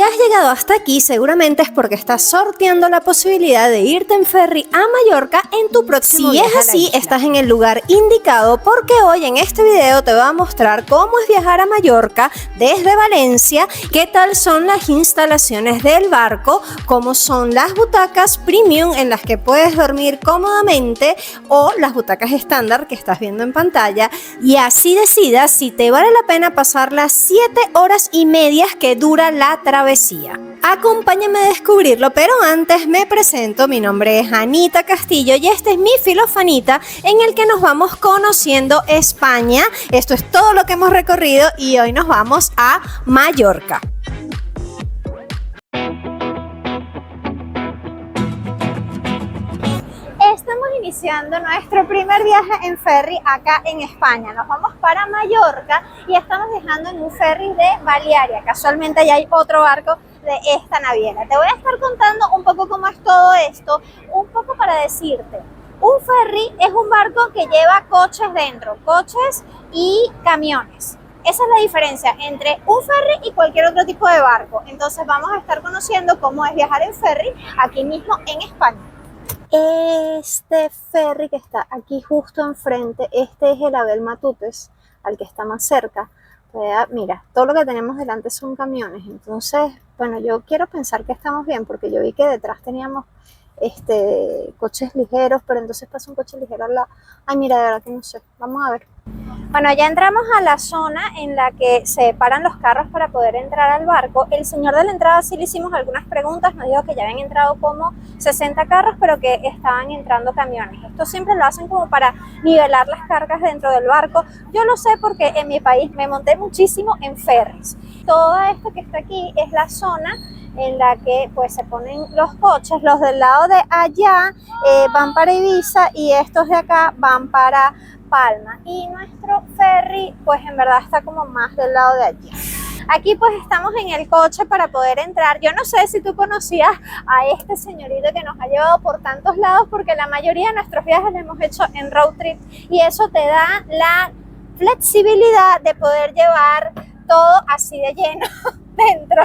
Si has llegado hasta aquí, seguramente es porque estás sorteando la posibilidad de irte en ferry a Mallorca en tu próximo viaje. Si es así, estás en el lugar indicado, porque hoy en este video te voy a mostrar cómo es viajar a Mallorca desde Valencia, qué tal son las instalaciones del barco, cómo son las butacas premium en las que puedes dormir cómodamente o las butacas estándar que estás viendo en pantalla, y así decidas si te vale la pena pasar las 7 horas y medias que dura la travesía. Acompáñame a descubrirlo, pero antes me presento. Mi nombre es Anita Castillo y este es mi Filofanita, en el que nos vamos conociendo España. Esto es todo lo que hemos recorrido y hoy nos vamos a Mallorca. Estamos iniciando nuestro primer viaje en ferry acá en España. Nos vamos para Mallorca y estamos viajando en un ferry de Balearia. Casualmente ya hay otro barco de esta naviera. Te voy a estar contando un poco cómo es todo esto, un poco para decirte. Un ferry es un barco que lleva coches dentro, coches y camiones. Esa es la diferencia entre un ferry y cualquier otro tipo de barco. Entonces vamos a estar conociendo cómo es viajar en ferry aquí mismo en España. Este ferry que está aquí justo enfrente, este es el Abel Matutes, al que está más cerca. Mira, todo lo que tenemos delante son camiones, entonces, bueno, yo quiero pensar que estamos bien, porque yo vi que detrás teníamos coches ligeros, pero entonces pasa un coche ligero al lado. Ay, mira, de verdad que no sé, vamos a ver. Bueno, ya entramos a la zona en la que se paran los carros para poder entrar al barco. El señor de la entrada sí le hicimos algunas preguntas, nos dijo que ya habían entrado como 60 carros, pero que estaban entrando camiones. Esto siempre lo hacen como para nivelar las cargas dentro del barco. Yo lo sé porque en mi país me monté muchísimo en ferries. Todo esto que está aquí es la zona en la que pues se ponen los coches. Los del lado de allá van para Ibiza y estos de acá van para Palma, y nuestro ferry pues en verdad está como más del lado de allí. Aquí pues estamos en el coche para poder entrar. Yo no sé si tú conocías a este señorito que nos ha llevado por tantos lados, porque la mayoría de nuestros viajes los hemos hecho en road trip y eso te da la flexibilidad de poder llevar todo así de lleno dentro.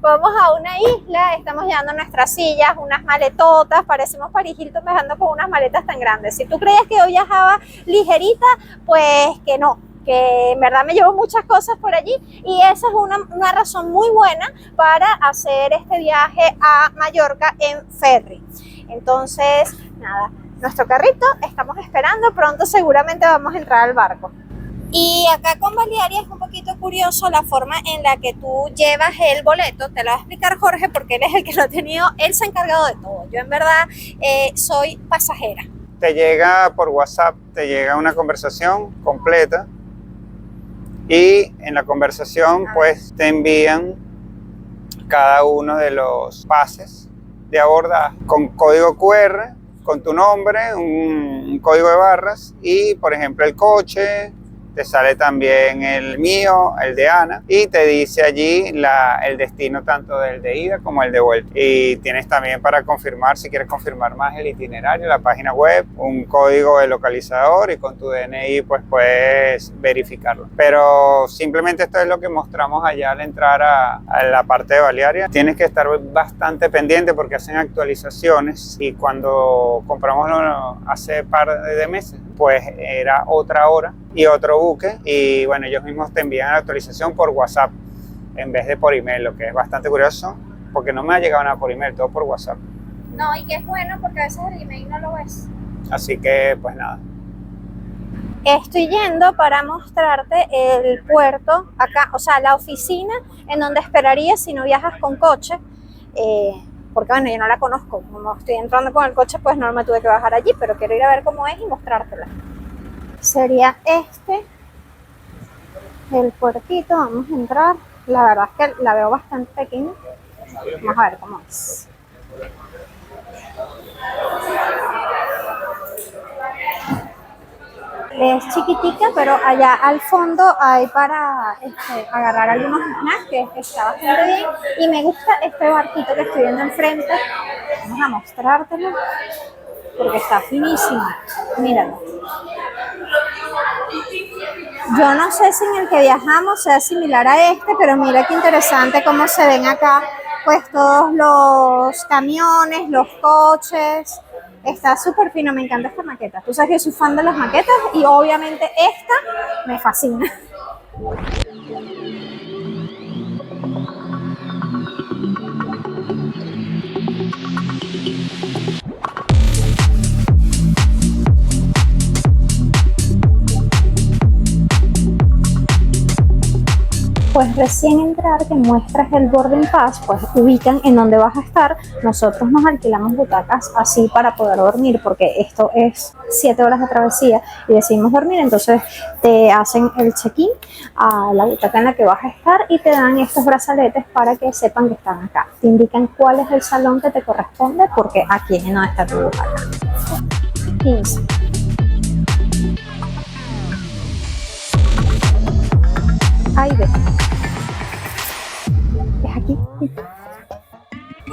Vamos a una isla, estamos llevando nuestras sillas, unas maletotas, parecemos Paris Hilton viajando con unas maletas tan grandes. Si tú creías que yo viajaba ligerita, pues que no, que en verdad me llevo muchas cosas por allí, y esa es una razón muy buena para hacer este viaje a Mallorca en ferry. Entonces, nada, nuestro carrito, estamos esperando, pronto seguramente vamos a entrar al barco. Y acá con Balearia es un poquito curioso la forma en la que tú llevas el boleto. Te lo va a explicar Jorge porque él es el que lo ha tenido, él se ha encargado de todo. Yo en verdad soy pasajera. Te llega por WhatsApp, te llega una conversación completa y en la conversación pues te envían cada uno de los pases de abordaje con código QR, con tu nombre, un código de barras y por ejemplo el coche. Te sale también el mío, el de Ana, y te dice allí el destino tanto del de ida como el de vuelta. Y tienes también para confirmar, si quieres confirmar más el itinerario, la página web, un código de localizador y con tu DNI pues puedes verificarlo. Pero simplemente esto es lo que mostramos allá al entrar a la parte de Balearia. Tienes que estar bastante pendiente porque hacen actualizaciones y cuando compramos hace par de meses pues era otra hora y otro buque, y bueno, ellos mismos te envían la actualización por WhatsApp en vez de por email, lo que es bastante curioso porque no me ha llegado nada por email, todo por WhatsApp. No, y que es bueno porque a veces el email no lo ves. Así que pues nada. Estoy yendo para mostrarte el puerto acá, o sea, la oficina en donde esperarías si no viajas con coche, porque bueno, yo no la conozco, como estoy entrando con el coche pues no me tuve que bajar allí, pero quiero ir a ver cómo es y mostrártela. Sería el puertito, vamos a entrar. La verdad es que la veo bastante pequeña, vamos a ver cómo es. Es chiquitica, pero allá al fondo hay para agarrar algunos snacks, que está bastante bien. Y me gusta este barquito que estoy viendo enfrente. Vamos a mostrártelo porque está finísimo. Míralo. Yo no sé si en el que viajamos sea similar a este, pero mira qué interesante cómo se ven acá, pues todos los camiones, los coches. Está súper fino, me encanta esta maqueta. Tú sabes que yo soy fan de las maquetas y obviamente esta me fascina. Pues recién entrar que muestras el boarding pass, pues ubican en dónde vas a estar. Nosotros nos alquilamos butacas así para poder dormir, porque esto es 7 horas de travesía y decidimos dormir, entonces te hacen el check-in a la butaca en la que vas a estar y te dan estos brazaletes para que sepan que están acá. Te indican cuál es el salón que te corresponde, porque aquí es donde está tu butaca. 15. Ahí ve. Es aquí.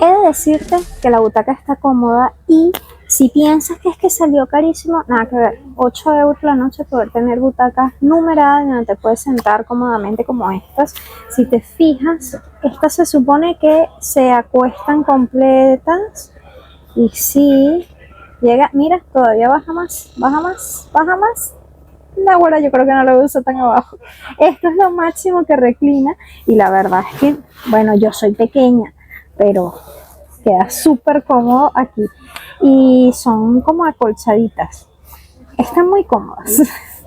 He de decirte que la butaca está cómoda y si piensas que es que salió carísimo, nada que ver. 8 € la noche poder tener butacas numeradas donde te puedes sentar cómodamente como estas. Si te fijas, estas se supone que se acuestan completas y si llega, mira, todavía baja más, baja más, baja más. La abuela yo creo que no lo uso tan abajo. Esto es lo máximo que reclina y la verdad es que, bueno, yo soy pequeña, pero queda súper cómodo aquí y son como acolchaditas. Están muy cómodas.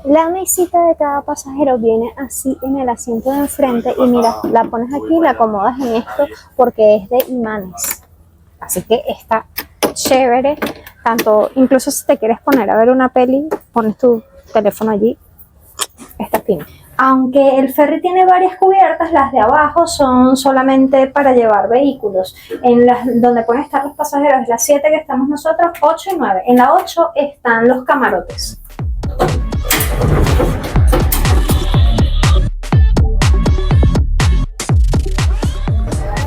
La mesita de cada pasajero viene así en el asiento de enfrente y mira, la pones aquí y la acomodas en esto porque es de imanes. Así que está chévere, tanto incluso si te quieres poner a ver una peli, pones tu teléfono allí, está fino. Aunque el ferry tiene varias cubiertas, las de abajo son solamente para llevar vehículos. En las donde pueden estar los pasajeros, las 7 que estamos nosotros, 8 y 9. En la 8 están los camarotes.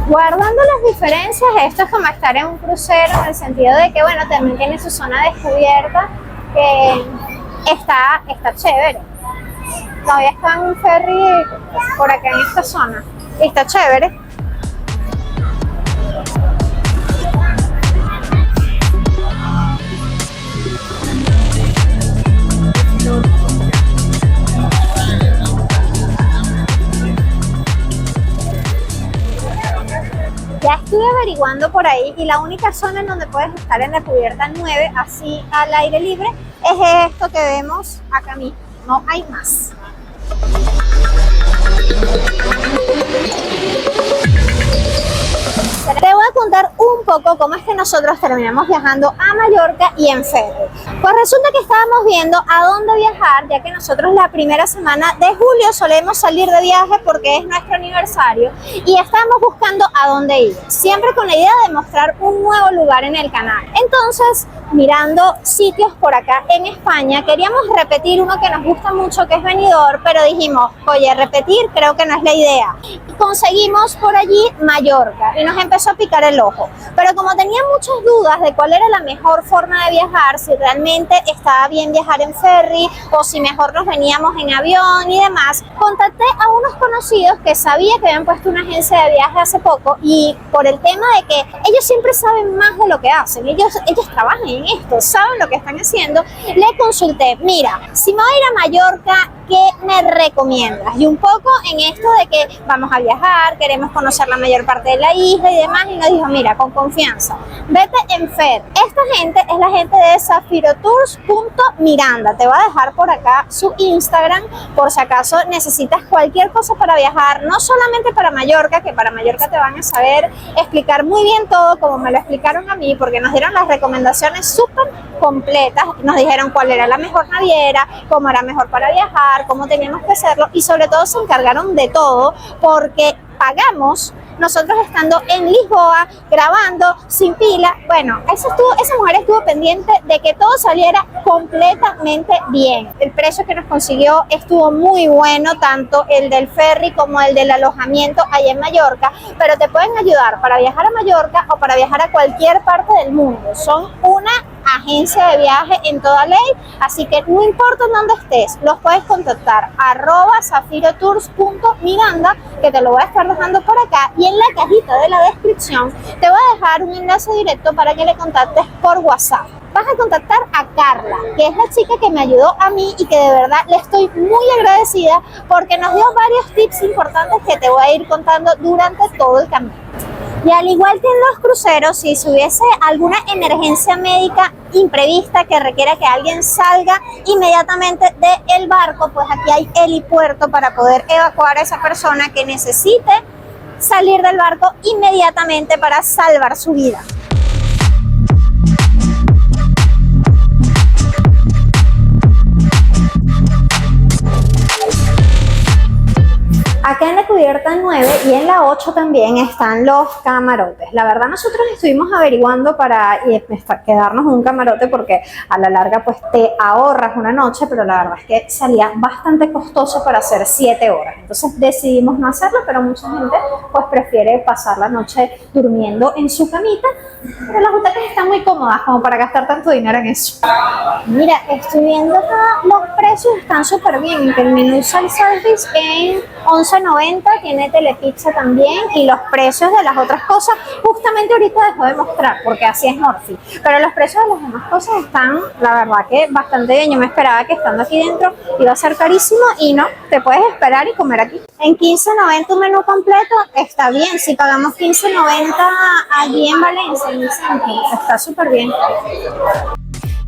Guardando las diferencias, esto es como estar en un crucero en el sentido de que, bueno, también tiene su zona descubierta que está chévere. Todavía está en un ferry por acá en esta zona y está chévere. Ya estuve averiguando por ahí y la única zona en donde puedes estar en la cubierta 9, así al aire libre, es esto que vemos acá mismo. No hay más. Te voy a contar un poco cómo es que nosotros terminamos viajando a Mallorca y en ferry. Pues resulta que estábamos viendo a dónde viajar, ya que nosotros la primera semana de julio solemos salir de viaje porque es nuestro aniversario y estábamos buscando a dónde ir, siempre con la idea de mostrar un nuevo lugar en el canal. Entonces, mirando sitios por acá en España, queríamos repetir uno que nos gusta mucho, que es Benidorm, pero dijimos, oye, repetir creo que no es la idea. Y conseguimos por allí Mallorca y nos empezó a picar el ojo. Pero como tenía muchas dudas de cuál era la mejor forma de viajar, si realmente estaba bien viajar en ferry o si mejor nos veníamos en avión y demás, contacté a unos conocidos que sabía que habían puesto una agencia de viaje hace poco y por el tema de que ellos siempre saben más de lo que hacen, ellos trabajan en esto, saben lo que están haciendo, le consulté, mira, si me voy a ir a Mallorca, ¿qué me recomiendas? Y un poco en esto de que vamos a viajar, queremos conocer la mayor parte de la isla y demás, y nos dijo, mira, con confianza, vete en Fer. Esta gente es la gente de zafirotours.miranda. Te voy a dejar por acá su Instagram, por si acaso necesitas cualquier cosa para viajar, no solamente para Mallorca, que para Mallorca te van a saber explicar muy bien todo, como me lo explicaron a mí, porque nos dieron las recomendaciones súper completas, nos dijeron cuál era la mejor naviera, cómo era mejor para viajar, cómo teníamos que hacerlo y sobre todo se encargaron de todo porque pagamos nosotros estando en Lisboa, grabando, sin pila. Bueno, esa mujer estuvo pendiente de que todo saliera completamente bien. El precio que nos consiguió estuvo muy bueno, tanto el del ferry como el del alojamiento allá en Mallorca, pero te pueden ayudar para viajar a Mallorca o para viajar a cualquier parte del mundo. Son una agencia de viaje en toda ley, así que no importa en dónde estés, los puedes contactar @zafirotours.miranda, que te lo voy a estar dejando por acá, y en la cajita de la descripción te voy a dejar un enlace directo para que le contactes por WhatsApp. Vas a contactar a Carla, que es la chica que me ayudó a mí y que de verdad le estoy muy agradecida porque nos dio varios tips importantes que te voy a ir contando durante todo el camino. Y al igual que en los cruceros, si hubiese alguna emergencia médica imprevista que requiera que alguien salga inmediatamente del barco, pues aquí hay helipuerto para poder evacuar a esa persona que necesite salir del barco inmediatamente para salvar su vida. Acá en la cubierta 9 y en la 8 también están los camarotes. La verdad nosotros estuvimos averiguando para quedarnos un camarote porque a la larga pues te ahorras una noche, pero la verdad es que salía bastante costoso para hacer 7 horas. Entonces decidimos no hacerlo, pero mucha gente pues prefiere pasar la noche durmiendo en su camita. Pero las butacas están muy cómodas como para gastar tanto dinero en eso. Mira, estoy viendo acá, los precios están súper bien. El menú self-service en 11.90, tiene telepizza también, y los precios de las otras cosas justamente ahorita dejó de mostrar porque así es Morphy, pero los precios de las demás cosas están, la verdad, que bastante bien. Yo me esperaba que estando aquí dentro iba a ser carísimo y no, te puedes esperar y comer aquí. En 15.90 un menú completo está bien. Si pagamos 15.90 allí en Valencia, en el centro, está súper bien.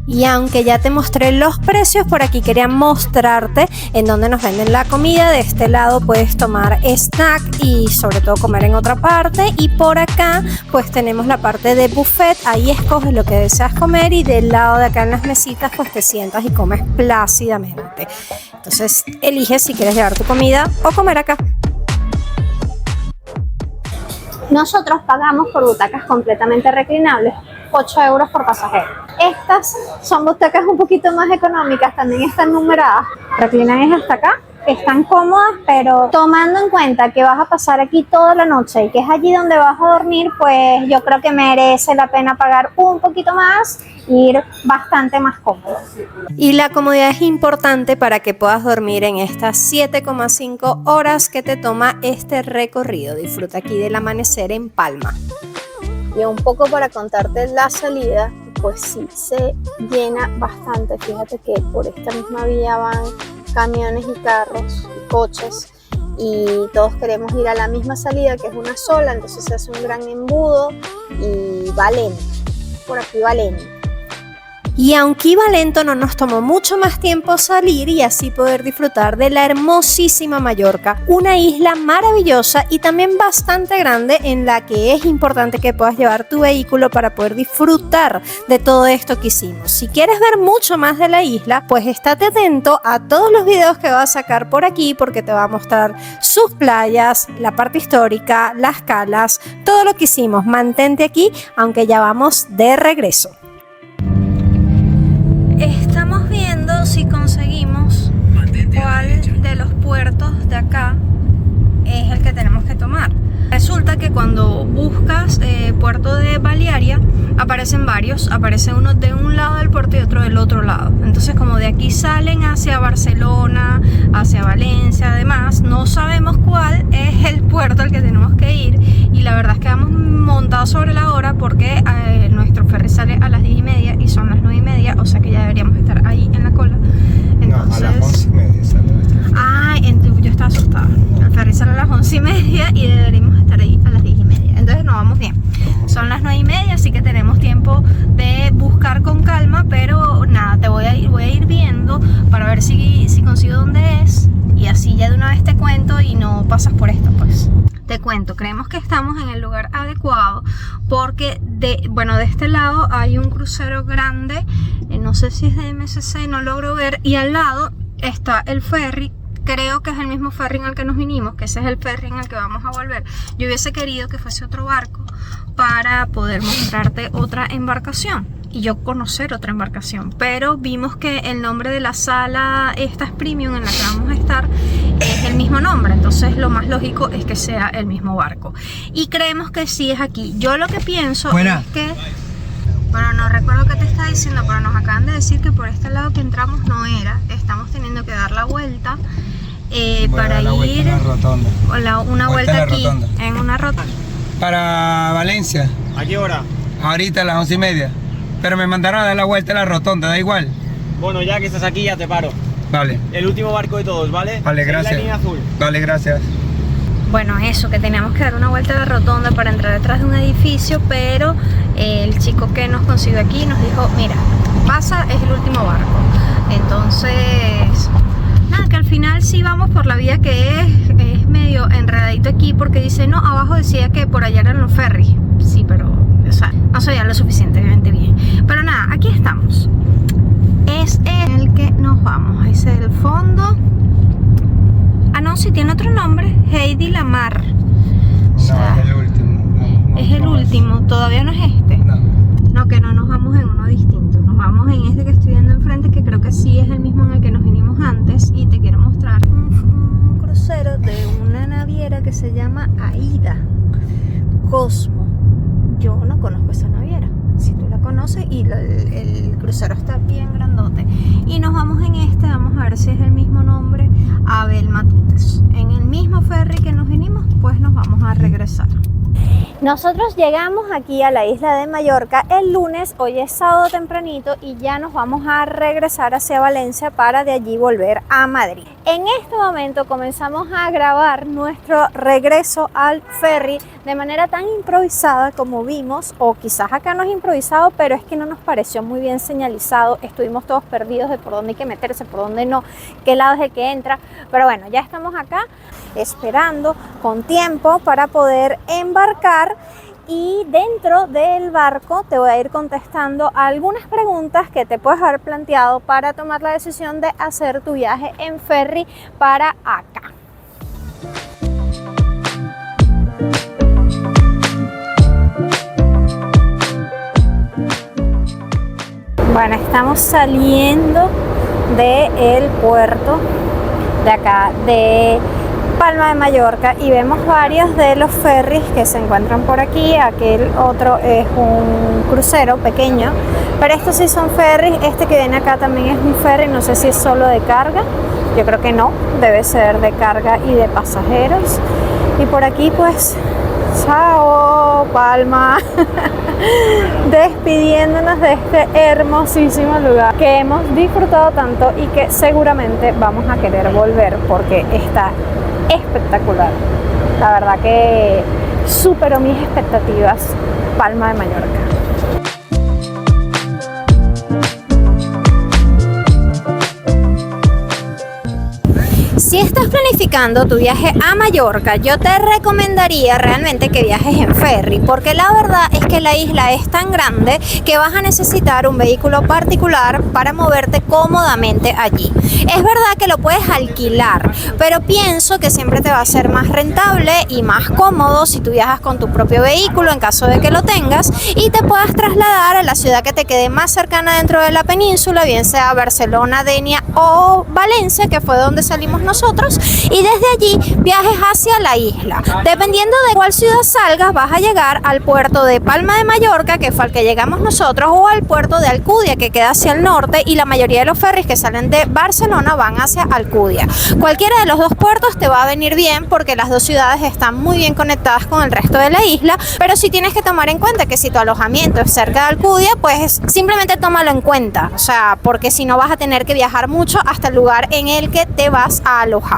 Y aunque ya te mostré los precios, por aquí quería mostrarte en donde nos venden la comida. De este lado puedes tomar snack y sobre todo comer en otra parte, y por acá pues tenemos la parte de buffet. Ahí escoges lo que deseas comer y del lado de acá en las mesitas pues te sientas y comes plácidamente. Entonces eliges si quieres llevar tu comida o comer acá. Nosotros pagamos por butacas completamente reclinables, 8 euros por pasajero. Estas son butacas un poquito más económicas, también están numeradas, reclinan hasta acá, están cómodas, pero tomando en cuenta que vas a pasar aquí toda la noche y que es allí donde vas a dormir, pues yo creo que merece la pena pagar un poquito más e ir bastante más cómodo. Y la comodidad es importante para que puedas dormir en estas 7,5 horas que te toma este recorrido. Disfruta aquí del amanecer en Palma. Y un poco para contarte la salida, pues sí, se llena bastante. Fíjate que por esta misma vía van camiones y carros y coches, y todos queremos ir a la misma salida, que es una sola, entonces se hace un gran embudo y va lento. Por aquí va lento. Y aunque iba lento, no nos tomó mucho más tiempo salir y así poder disfrutar de la hermosísima Mallorca, una isla maravillosa y también bastante grande, en la que es importante que puedas llevar tu vehículo para poder disfrutar de todo esto que hicimos. Si quieres ver mucho más de la isla, pues estate atento a todos los videos que va a sacar por aquí, porque te va a mostrar sus playas, la parte histórica, las calas, todo lo que hicimos. Mantente aquí, aunque ya vamos de regreso. Estamos viendo si conseguimos cuál de los puertos de acá es el que tenemos que tomar. Resulta que cuando buscas puerto de Balearia aparecen varios, aparece uno de un lado del puerto y otro del otro lado. Entonces, como de aquí salen hacia Barcelona, hacia Valencia, además, no sabemos cuál es el puerto al que tenemos que ir, y la verdad es que vamos montados sobre la hora porque nuestro ferry sale a las 10:30 y son las 9:30, o sea que ya deberíamos estar ahí en la cola. Entonces, no, a las 11:30 sale nuestro ferry. Yo estaba asustada. El ferry sale a las 11:30 y deberíamos estar ahí a las 10:30. Entonces no vamos bien. Son las 9:30, así que tenemos tiempo de buscar con calma, pero nada, voy a ir viendo para ver si consigo dónde es, y así ya de una vez te cuento y no pasas por esto, pues. Te cuento, creemos que estamos en el lugar adecuado porque de este lado hay un crucero grande, no sé si es de MSC, no logro ver, y al lado está el ferry. Creo que es el mismo ferry en el que nos vinimos, que ese es el ferry en el que vamos a volver. Yo hubiese querido que fuese otro barco para poder mostrarte otra embarcación y yo conocer otra embarcación, pero vimos que el nombre de la sala, esta es premium en la que vamos a estar, es el mismo nombre, entonces lo más lógico es que sea el mismo barco y creemos que sí es aquí. Yo lo que pienso es que, bueno, no no recuerdo qué te está diciendo, pero nos acaban de decir que por este lado que entramos no era. Estamos teniendo que dar la vuelta para ir una vuelta aquí en una rotonda. Para Valencia. ¿A qué hora? Ahorita a las 11:30. Pero me mandaron a dar la vuelta a la rotonda, da igual. Bueno, ya que estás aquí ya te paro. Vale. El último barco de todos, ¿vale? Vale, gracias. En la línea azul. Vale, gracias. Bueno, eso, que teníamos que dar una vuelta a la rotonda para entrar detrás de un edificio, pero el chico que nos consiguió aquí nos dijo, mira, pasa, es el último barco. Entonces, nada, que al final sí vamos por la vía que es medio enredadito aquí, porque dice, no, abajo decía que por allá eran los ferries. Sí, pero, o sea, no sabía lo suficientemente bien. Pero nada, aquí estamos. Es el que nos vamos, ese es el fondo. Ah, no, sí tiene otro nombre, Heidi Lamar. O sea, no, es el último. Es el último, todavía no es este. No. No, que no nos vamos en uno distinto. Nos vamos en este que estoy viendo enfrente, que creo que sí es el mismo en el que nos vinimos antes. Y te quiero mostrar un crucero de una naviera que se llama AIDA Cosmo. Yo no conozco esa naviera. Si tú la conoces, y el crucero está bien grandote. Y nos vamos en este, vamos a ver si es el mismo nombre, Abel Matutes. En el mismo ferry que nos vinimos, pues nos vamos a regresar. Nosotros llegamos aquí a la isla de Mallorca el lunes, hoy es sábado tempranito y ya nos vamos a regresar hacia Valencia para de allí volver a Madrid. En este momento comenzamos a grabar nuestro regreso al ferry de manera tan improvisada como vimos, o quizás acá no es improvisado, pero es que no nos pareció muy bien señalizado, estuvimos todos perdidos de por dónde hay que meterse, por dónde no, qué lado es el que entra, pero bueno, ya estamos acá esperando con tiempo para poder embarcar. Y dentro del barco te voy a ir contestando algunas preguntas que te puedes haber planteado para tomar la decisión de hacer tu viaje en ferry para acá. Bueno, estamos saliendo del puerto de acá de Palma de Mallorca y vemos varios de los ferries que se encuentran por aquí. Aquel otro es un crucero pequeño, pero estos sí son ferries. Este que viene acá también es un ferry, no sé si es solo de carga, yo creo que no, debe ser de carga y de pasajeros. Y por aquí pues, chao Palma, despidiéndonos de este hermosísimo lugar que hemos disfrutado tanto y que seguramente vamos a querer volver porque está espectacular. La verdad que superó mis expectativas Palma de Mallorca. Si estás planificando tu viaje a Mallorca, yo te recomendaría realmente que viajes en ferry, porque la verdad es que la isla es tan grande que vas a necesitar un vehículo particular para moverte cómodamente allí. Es verdad que lo puedes alquilar, pero pienso que siempre te va a ser más rentable y más cómodo si tú viajas con tu propio vehículo en caso de que lo tengas y te puedas trasladar a la ciudad que te quede más cercana dentro de la península, bien sea Barcelona, Denia o Valencia, que fue donde salimos nosotros, y desde allí viajes hacia la isla. Dependiendo de cuál ciudad salgas, vas a llegar al puerto de Palma de Mallorca, que fue al que llegamos nosotros, o al puerto de Alcudia, que queda hacia el norte, y la mayoría de los ferries que salen de Barcelona van hacia Alcudia. Cualquiera de los dos puertos te va a venir bien porque las dos ciudades están muy bien conectadas con el resto de la isla, pero sí tienes que tomar en cuenta que si tu alojamiento es cerca de Alcudia, pues simplemente tómalo en cuenta, o sea, porque si no vas a tener que viajar mucho hasta el lugar en el que te vas a alojar.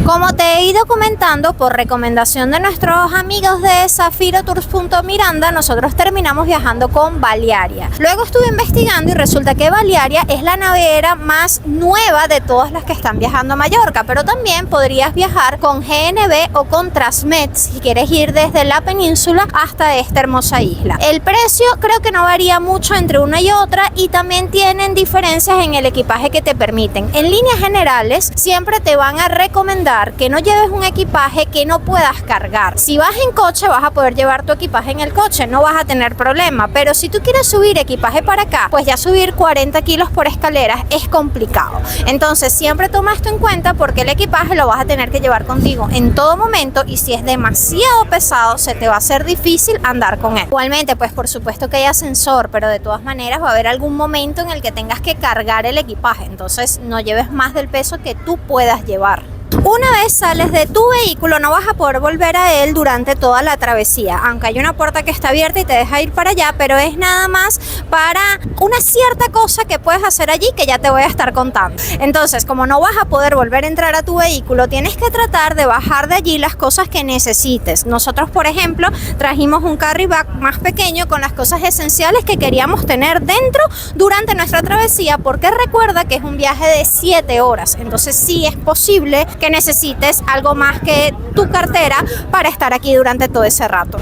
Como te he ido comentando, por recomendación de nuestros amigos de zafirotours.miranda, nosotros terminamos viajando con Balearia. Luego estuve investigando y resulta que Balearia es la naviera más nueva de todas las que están viajando a Mallorca, pero también podrías viajar con GNB o con Transmet si quieres ir desde la península hasta esta hermosa isla. El precio creo que no varía mucho entre una y otra y también tienen diferencias en el equipaje que te permiten. En líneas generales, siempre te van a recomendar evitar que no lleves un equipaje que no puedas cargar. Si vas en coche, vas a poder llevar tu equipaje en el coche, no vas a tener problema, pero si tú quieres subir equipaje para acá, pues ya subir 40 kilos por escaleras es complicado. Entonces siempre toma esto en cuenta, porque el equipaje lo vas a tener que llevar contigo en todo momento, y si es demasiado pesado se te va a hacer difícil andar con él. Igualmente, pues por supuesto que hay ascensor, pero de todas maneras va a haber algún momento en el que tengas que cargar el equipaje, entonces no lleves más del peso que tú puedas llevar. Una vez sales de tu vehículo, no vas a poder volver a él durante toda la travesía, aunque hay una puerta que está abierta y te deja ir para allá, pero es nada más para una cierta cosa que puedes hacer allí, que ya te voy a estar contando. Entonces, como no vas a poder volver a entrar a tu vehículo, tienes que tratar de bajar de allí las cosas que necesites. Nosotros, por ejemplo, trajimos un carry bag más pequeño con las cosas esenciales que queríamos tener dentro durante nuestra travesía, porque recuerda que es un viaje de 7 horas, entonces sí es posible que necesites algo más que tu cartera para estar aquí durante todo ese rato.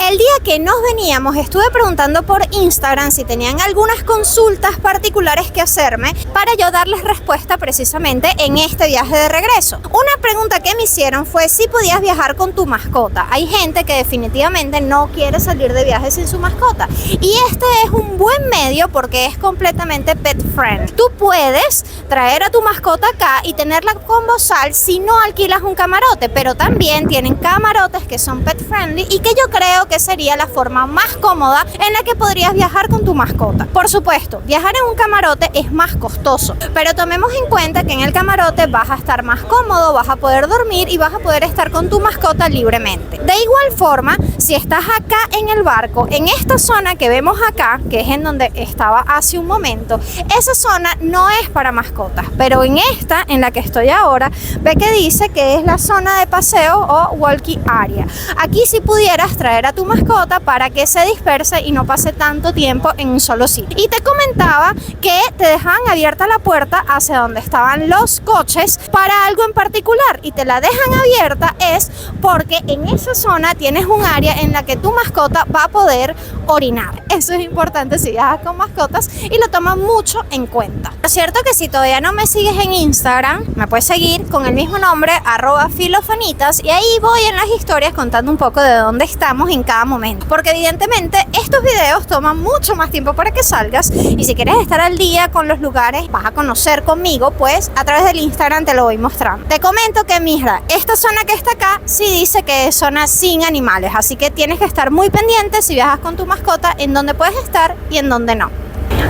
El día que nos veníamos, estuve preguntando por Instagram si tenían algunas consultas particulares que hacerme para yo darles respuesta precisamente en este viaje de regreso. Una pregunta que me hicieron fue si podías viajar con tu mascota. Hay gente que definitivamente no quiere salir de viaje sin su mascota, y este es un buen medio porque es completamente pet friendly. Tú puedes traer a tu mascota acá y tenerla con bozal si no alquilas un camarote, pero también tienen camarotes que son pet friendly y que yo creo que sería la forma más cómoda en la que podrías viajar con tu mascota. Por supuesto, viajar en un camarote es más costoso, pero tomemos en cuenta que en el camarote vas a estar más cómodo, vas a poder dormir y vas a poder estar con tu mascota libremente. De igual forma, si estás acá en el barco, en esta zona que vemos acá, que es en donde estaba hace un momento, esa zona no es para mascotas, pero en esta, en la que estoy ahora, ve que dice que es la zona de paseo o walkie area. Aquí sí pudieras traer a tu mascota para que se disperse y no pase tanto tiempo en un solo sitio. Y te comentaba que te dejaban abierta la puerta hacia donde estaban los coches para algo en particular, y te la dejan abierta es porque en esa zona tienes un área en la que tu mascota va a poder orinar. Eso es importante si viajas con mascotas y lo toman mucho en cuenta. Lo cierto que si todavía no me sigues en Instagram, me puedes seguir con el mismo nombre, @filofanitas, y ahí voy en las historias contando un poco de dónde estamos en cada momento, porque evidentemente estos videos toman mucho más tiempo para que salgas, y si quieres estar al día con los lugares, vas a conocer conmigo, pues a través del Instagram te lo voy mostrando. Te comento que mira, esta zona que está acá sí dice que es zona sin animales, así que tienes que estar muy pendiente si viajas con tu mascota en dónde puedes estar y en dónde no.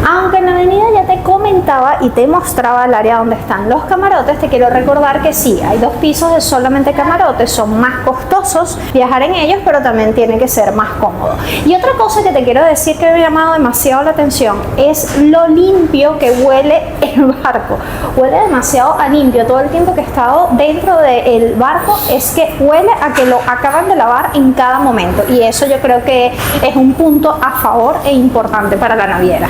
Aunque en la avenida ya te comentaba y te mostraba el área donde están los camarotes, te quiero recordar que sí, hay 2 pisos de solamente camarotes, son más costosos viajar en ellos, pero también tiene que ser más cómodo. Y otra cosa que te quiero decir que me ha llamado demasiado la atención es lo limpio que huele el barco. Huele demasiado a limpio. Todo el tiempo que he estado dentro del barco es que huele a que lo acaban de lavar en cada momento, y eso yo creo que es un punto a favor e importante para la naviera.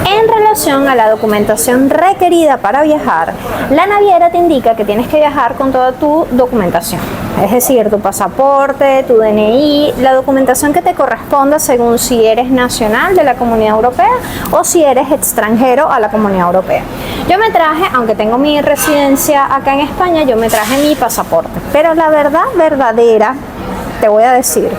En relación a la documentación requerida para viajar, la naviera te indica que tienes que viajar con toda tu documentación, es decir, tu pasaporte, tu DNI, la documentación que te corresponda según si eres nacional de la Comunidad Europea o si eres extranjero a la Comunidad Europea. Yo me traje, aunque tengo mi residencia acá en España, yo me traje mi pasaporte, pero la verdad verdadera, te voy a decir,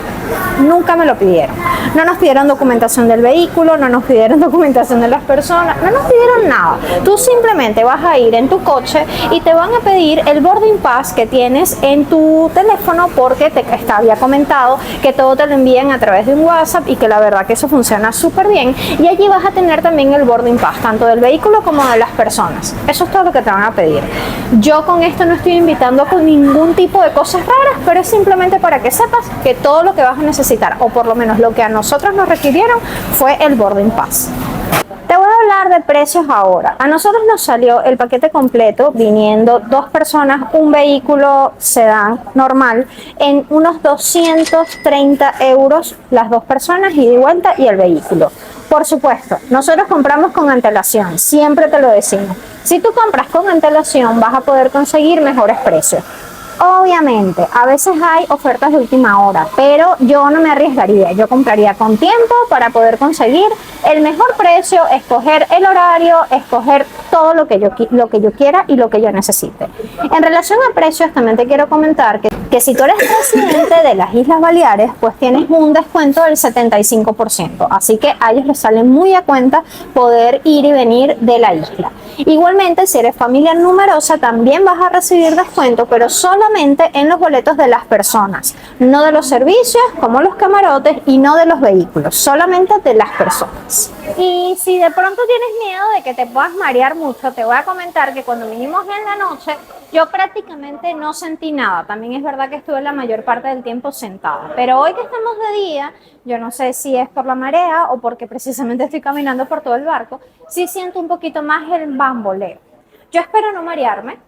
nunca me lo pidieron. No nos pidieron documentación del vehículo, no nos pidieron documentación de las personas, no nos pidieron nada. Tú simplemente vas a ir en tu coche y te van a pedir el boarding pass que tienes en tu teléfono, porque te había comentado que todo te lo envían a través de un WhatsApp y que la verdad que eso funciona súper bien. Y allí vas a tener también el boarding pass, tanto del vehículo como de las personas. Eso es todo lo que te van a pedir. Yo con esto no estoy invitando con ningún tipo de cosas raras, pero es simplemente para que sepas que todo lo que vas a necesitar, o por lo menos lo que a nosotros nos requirieron, fue el boarding pass. Te voy a hablar de precios ahora. A nosotros nos salió el paquete completo, viniendo 2 personas, un vehículo sedán normal, en unos 230 euros las 2 personas, ida y vuelta, y el vehículo. Por supuesto, nosotros compramos con antelación, siempre te lo decimos. Si tú compras con antelación, vas a poder conseguir mejores precios. Obviamente, a veces hay ofertas de última hora, pero yo no me arriesgaría. Yo compraría con tiempo para poder conseguir el mejor precio, escoger el horario, escoger todo lo que yo quiera y lo que yo necesite. En relación a precios, también te quiero comentar que si tú eres residente de las Islas Baleares, pues tienes un descuento del 75%, así que a ellos les sale muy a cuenta poder ir y venir de la isla. Igualmente, si eres familia numerosa, también vas a recibir descuento, pero solamente en los boletos de las personas, no de los servicios como los camarotes y no de los vehículos, solamente de las personas. Y si de pronto tienes miedo de que te puedas marear mucho, te voy a comentar que cuando vinimos en la noche, yo prácticamente no sentí nada. También es verdad que estuve la mayor parte del tiempo sentada, pero hoy que estamos de día, yo no sé si es por la marea o porque precisamente estoy caminando por todo el barco, sí siento un poquito más el bamboleo. Yo espero no marearme,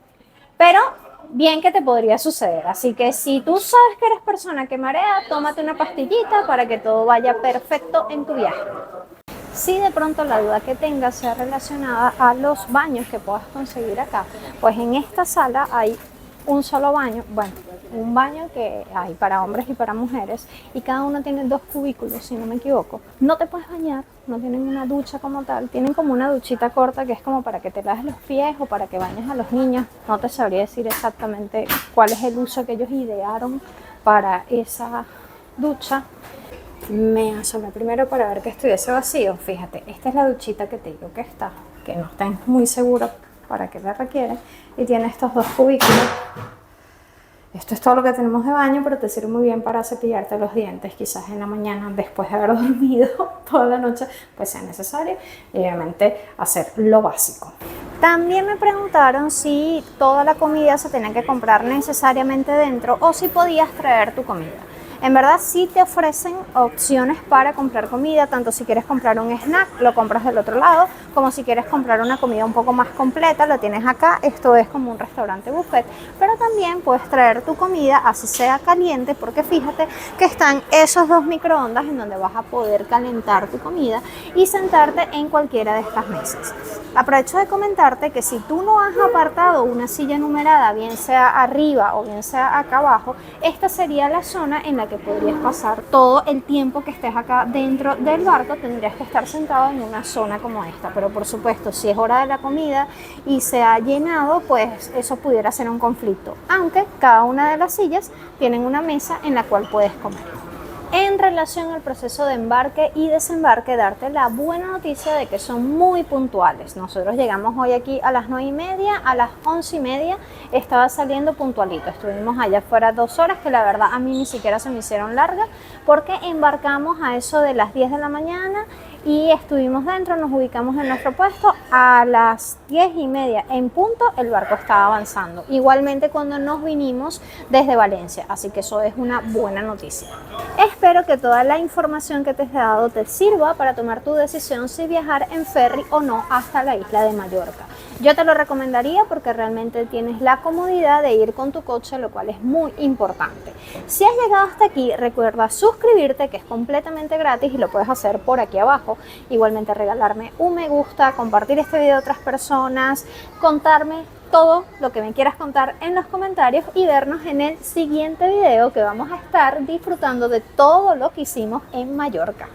pero bien que te podría suceder. Así que si tú sabes que eres persona que marea, tómate una pastillita para que todo vaya perfecto en tu viaje. Si de pronto la duda que tengas sea relacionada a los baños que puedas conseguir acá, pues en esta sala hay un solo baño, bueno, un baño que hay para hombres y para mujeres y cada uno tiene 2 cubículos, si no me equivoco. No te puedes bañar, no tienen una ducha como tal, tienen como una duchita corta que es como para que te laves los pies o para que bañes a los niños. No te sabría decir exactamente cuál es el uso que ellos idearon para esa ducha. Me asomé primero para ver que estuviese vacío. Fíjate, esta es la duchita que te digo que está, que no está muy seguro para qué la requiere, y tiene estos 2 cubículos. Esto es todo lo que tenemos de baño, pero te sirve muy bien para cepillarte los dientes, quizás en la mañana después de haber dormido toda la noche, pues sea necesario, y obviamente hacer lo básico. También me preguntaron si toda la comida se tenía que comprar necesariamente dentro o si podías traer tu comida. En verdad sí te ofrecen opciones para comprar comida, tanto si quieres comprar un snack, lo compras del otro lado, como si quieres comprar una comida un poco más completa, lo tienes acá. Esto es como un restaurante buffet, pero también puedes traer tu comida, así sea caliente, porque fíjate que están esos 2 microondas en donde vas a poder calentar tu comida y sentarte en cualquiera de estas mesas. Aprovecho de comentarte que si tú no has apartado una silla numerada, bien sea arriba o bien sea acá abajo, esta sería la zona en la que podrías pasar todo el tiempo que estés acá dentro del barco. Tendrías que estar sentado en una zona como esta, pero por supuesto si es hora de la comida y se ha llenado, pues eso pudiera ser un conflicto, aunque cada una de las sillas tienen una mesa en la cual puedes comer. En relación al proceso de embarque y desembarque, darte la buena noticia de que son muy puntuales. Nosotros llegamos hoy aquí a las 9:30, a las 11:30 estaba saliendo puntualito. Estuvimos allá afuera 2 horas, que la verdad a mí ni siquiera se me hicieron largas, porque embarcamos a eso de las 10 de la mañana y estuvimos dentro, nos ubicamos en nuestro puesto. A las 10:30 en punto el barco estaba avanzando. Igualmente cuando nos vinimos desde Valencia, así que eso es una buena noticia. Espero que toda la información que te he dado te sirva para tomar tu decisión si viajar en ferry o no hasta la isla de Mallorca. Yo te lo recomendaría porque realmente tienes la comodidad de ir con tu coche, lo cual es muy importante. Si has llegado hasta aquí, recuerda suscribirte, que es completamente gratis y lo puedes hacer por aquí abajo. Igualmente regalarme un me gusta, compartir este video a otras personas, contarme todo lo que me quieras contar en los comentarios y vernos en el siguiente video, que vamos a estar disfrutando de todo lo que hicimos en Mallorca.